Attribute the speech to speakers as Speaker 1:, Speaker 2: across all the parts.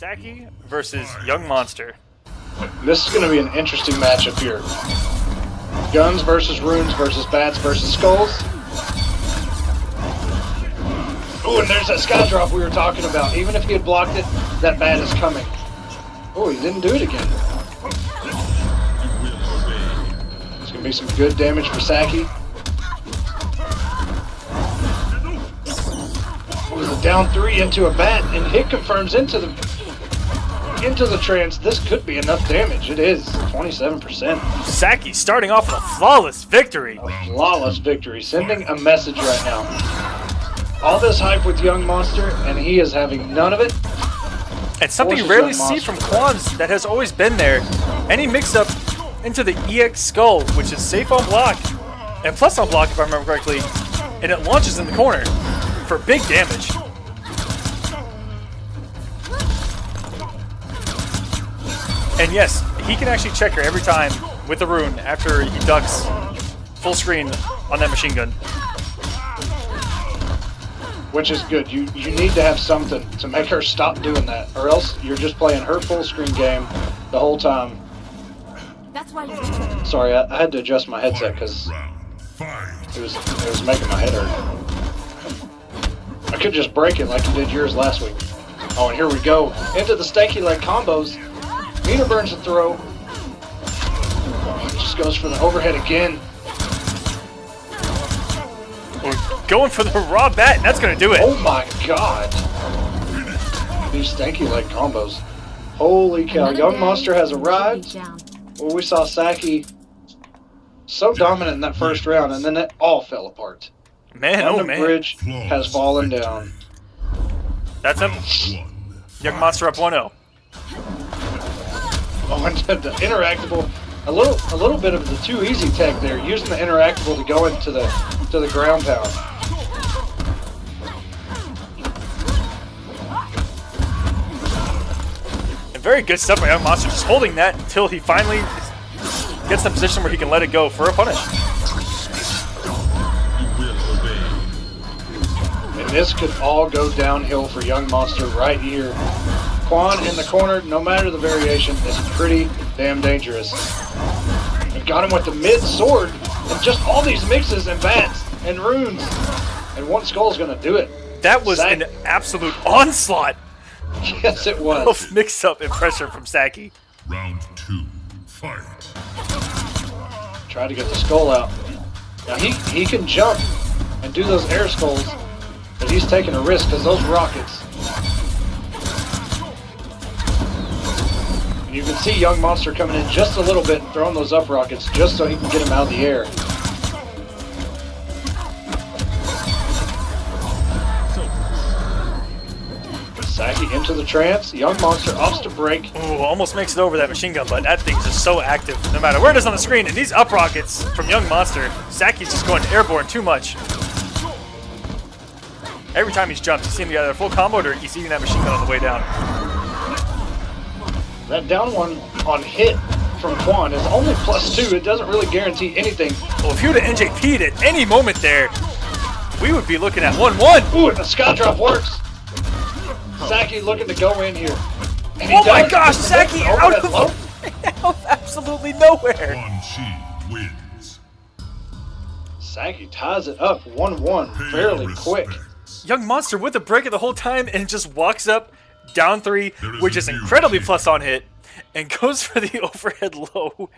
Speaker 1: Sacky versus YungMonster.
Speaker 2: This is going to be an interesting matchup here. Guns versus runes versus bats versus skulls. Ooh, and there's that sky drop we were talking about. Even if he had blocked it, that bat is coming. Oh, he didn't do it again. It's going to be some good damage for Sacky. Ooh, the down 3 into a bat, and hit confirms into the trance. This could be enough damage. It is 27%.
Speaker 1: Sacky starting off with a flawless victory.
Speaker 2: A flawless victory, sending a message right now. All this hype with YungMonster, and he is having none of it.
Speaker 1: And something you rarely see from Quans that has always been there. Any mix-up into the EX skull, which is safe on block, and plus on block if I remember correctly, and it launches in the corner for big damage. And yes, he can actually check her every time with the rune after he ducks full screen on that machine gun.
Speaker 2: Which is good. You need to have something to make her stop doing that, or else you're just playing her full screen game the whole time.
Speaker 3: That's why.
Speaker 2: Sorry, I had to adjust my headset because it was making my head hurt. I could just break it like you did yours last week. Oh, and here we go into the stanky leg combos. Meter burns the throw. Just goes for the overhead again.
Speaker 1: We're going for the raw bat, and that's going to do it.
Speaker 2: Oh my god. These stanky leg combos. Holy cow. YungMonster has arrived. Well, we saw Sacky so dominant in that first round, and then it all fell apart.
Speaker 1: Man, oh man.
Speaker 2: The bridge has fallen down.
Speaker 1: That's him. YungMonster up 1-0.
Speaker 2: Oh, and the interactable, a little bit of the too easy tech there, using the interactable to go into the ground pound.
Speaker 1: And very good stuff by YungMonster, just holding that until he finally gets in a position where he can let it go for a punish.
Speaker 2: And this could all go downhill for YungMonster right here. Quan in the corner, no matter the variation, is pretty damn dangerous. We've got him with the mid sword, and just all these mixes and bats and runes, and one skull's gonna do it.
Speaker 1: That was an absolute onslaught.
Speaker 2: Yes, it was.
Speaker 1: Of mix-up and pressure from Sacky.
Speaker 4: Round 2, fight.
Speaker 2: Try to get the skull out. Now he can jump and do those air skulls, but he's taking a risk because those rockets. You can see YungMonster coming in just a little bit and throwing those up rockets just so he can get him out of the air. Sacky into the trance. YungMonster opts to break.
Speaker 1: Ooh, almost makes it over that machine gun, but that thing's just so active no matter where it is on the screen. And these up rockets from YungMonster, Sacky's just going airborne too much. Every time he's jumped, he's seen either full combo or he's eating that machine gun on the way down.
Speaker 2: That down one on hit from Quan is only +2. It doesn't really guarantee anything.
Speaker 1: Well, if you would have NJP'd at any moment there, we would be looking at 1-1.
Speaker 2: Ooh, and the sky drop works. Sacky looking to go in here. And
Speaker 1: oh my gosh, Sacky out of absolutely nowhere.
Speaker 4: Quan wins.
Speaker 2: Sacky ties it up 1-1 fairly quick.
Speaker 1: YungMonster with the break it the whole time and just walks up, down 3, which is incredibly plus on hit, and goes for the overhead low.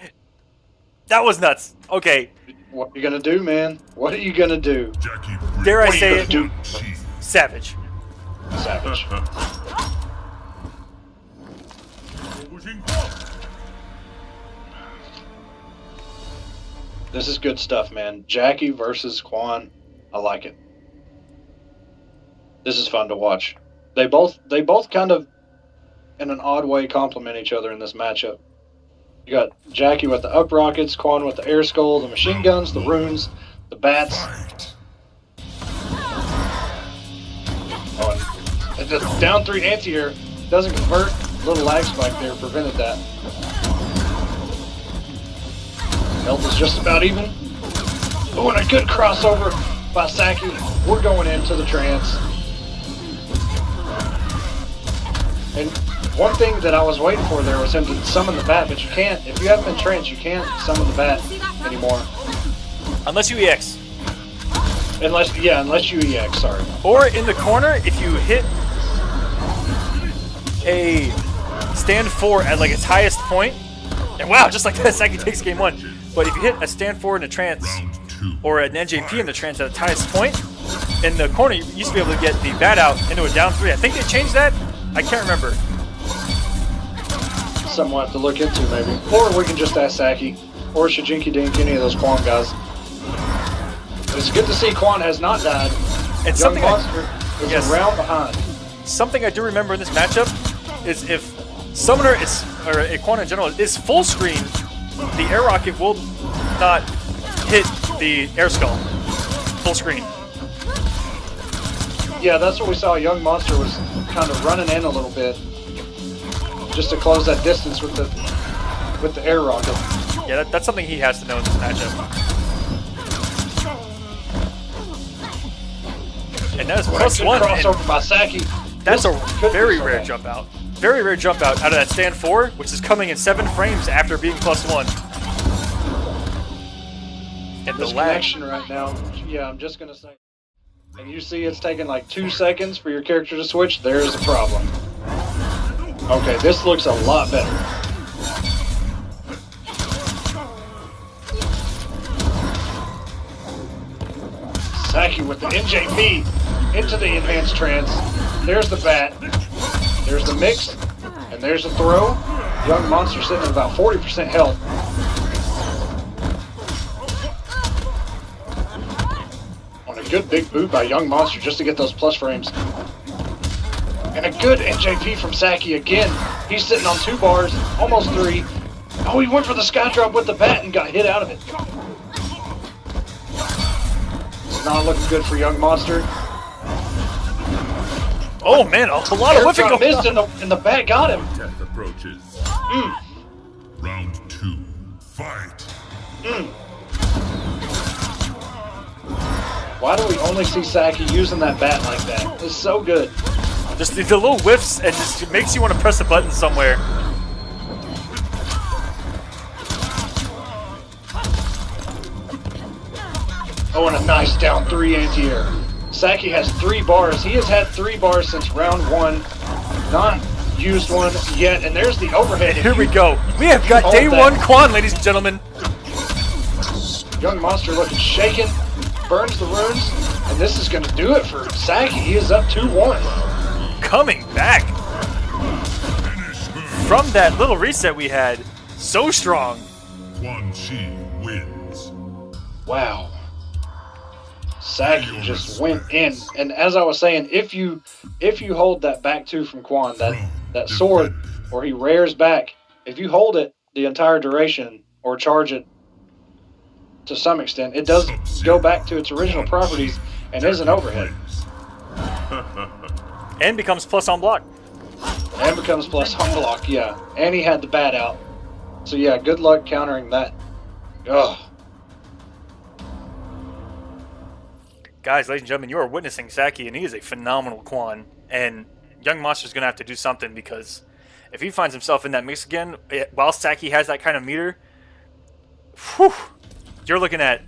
Speaker 1: That was nuts. Okay.
Speaker 2: What are you gonna do, man? What are you gonna do?
Speaker 1: Dare I say it? Savage.
Speaker 2: Savage. This is good stuff, man. Jackie versus Quan. I like it. This is fun to watch. They both kind of, in an odd way, complement each other in this matchup. You got Jackie with the up rockets, Quan with the air skull, the machine guns, the runes, the bats. Oh, and the down 3 anti-air doesn't convert. Little lag spike there prevented that. Health is just about even. Oh, and a good crossover by Sacky. We're going into the trance. And one thing that I was waiting for there was him to summon the bat, but you can't. If you have him entrenched, you can't summon the bat anymore.
Speaker 1: Unless you EX.
Speaker 2: Unless you EX, sorry.
Speaker 1: Or in the corner, if you hit a stand 4 at like its highest point, and wow, just like that, Sacky takes game 1. But if you hit a stand 4 in a trance, or an NJP in the trance at its highest point, in the corner you used to be able to get the bat out into a down 3. I think they changed that. I can't remember.
Speaker 2: Something we'll have to look into maybe. Or we can just ask Sacky, or Shijinki Dink, any of those Quan guys. But it's good to see Quan has not died.
Speaker 1: And
Speaker 2: YungMonster is around behind.
Speaker 1: Something I do remember in this matchup is if Summoner is, or a Quan in general, is full screen, the air rocket will not hit the air skull. Full screen.
Speaker 2: Yeah, that's what we saw. YungMonster was kind of running in a little bit, just to close that distance with the air rocket.
Speaker 1: Yeah, that's something he has to know in this matchup. And that is +1.
Speaker 2: Crossover by Sacky.
Speaker 1: That's a very rare jump out. Very rare jump out of that stand 4, which is coming in 7 frames after being +1. And the
Speaker 2: connection right now, yeah, I'm just gonna say. And you see it's taking like 2 seconds for your character to switch, there's a problem. Okay, this looks a lot better. Sacky with the NJP into the advanced trance. There's the bat. There's the mix. And there's the throw. YungMonster sitting at about 40% health. On a good big boot by YungMonster just to get those plus frames. And a good NJP from Sacky again. He's sitting on 2 bars, almost 3. Oh, he went for the sky drop with the bat and got hit out of it. It's not looking good for YungMonster.
Speaker 1: Oh man, a lot of whipping going on.
Speaker 2: And the bat got him.
Speaker 4: Death approaches. Round 2, fight.
Speaker 2: Why do we only see Sacky using that bat like that? It's so good.
Speaker 1: Just the little whiffs, and just makes you want to press a button somewhere.
Speaker 2: Oh, and a nice down 3 anti-air. Sacky has 3 bars. He has had 3 bars since round 1. Not used one yet, and there's the overhead.
Speaker 1: Here we go. We have got day 1 Quan, ladies and gentlemen.
Speaker 2: YungMonster looking shaken. Burns the runes, and this is going to do it for Sacky. He is up 2-1.
Speaker 1: Coming back from that little reset we had. So strong.
Speaker 4: Quan Chi wins.
Speaker 2: Wow. Sacky just went in, and as I was saying, if you hold that back 2 from Quan, that sword, or he rears back, if you hold it the entire duration or charge it to some extent, it does go back to its original properties and is an overhead.
Speaker 1: And becomes plus on block.
Speaker 2: And becomes plus on block, yeah. And he had the bat out. So yeah, good luck countering that. Ugh.
Speaker 1: Guys, ladies and gentlemen, you are witnessing Sacky, and he is a phenomenal Quan. And YungMonster's going to have to do something, because if he finds himself in that mix again, while Sacky has that kind of meter, whew, you're looking at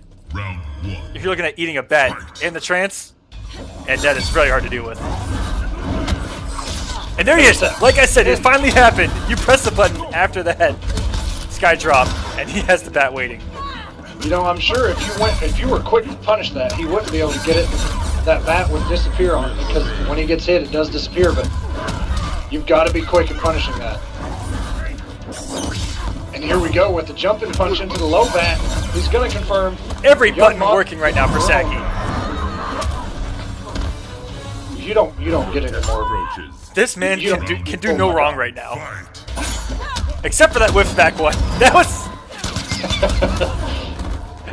Speaker 1: eating a bat in the trance, and that is really hard to deal with. And there he is. Like I said, it finally happened. You press the button after that sky drop, and he has the bat waiting.
Speaker 2: You know, I'm sure if you were quick to punish that, he wouldn't be able to get it. That bat would disappear on it, because when he gets hit, it does disappear. But you've got to be quick in punishing that. And here we go with the jumping punch into the low bat. He's going to confirm.
Speaker 1: Every button working right now for Sacky.
Speaker 2: You don't get any more.
Speaker 1: This man can do no wrong right now. Except for that whiff back one. That was...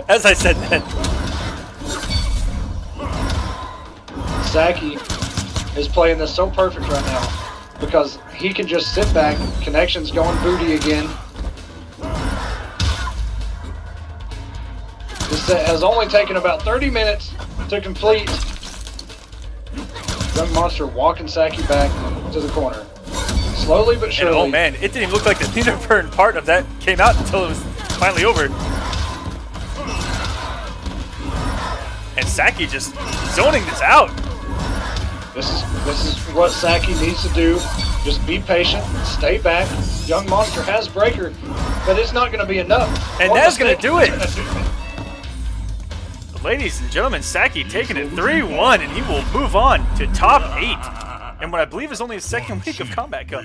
Speaker 1: As I said then.
Speaker 2: Sacky is playing this so perfect right now, because he can just sit back, connections going booty again. This set has only taken about 30 minutes to complete. YungMonster walking Sacky back to the corner. Slowly but
Speaker 1: And
Speaker 2: surely.
Speaker 1: oh man, it didn't even look like the leader burn part of that came out until it was finally over. And Sacky just zoning this out.
Speaker 2: This is what Sacky needs to do. Just be patient, stay back. YungMonster has breaker, but it's not going to be enough.
Speaker 1: And
Speaker 2: One
Speaker 1: that's going
Speaker 2: mistake
Speaker 1: to do it.
Speaker 2: is gonna do it.
Speaker 1: Ladies and gentlemen, Sacky taking it 3-1, and he will move on to top 8. And what I believe is only his second week of Kombat Cup.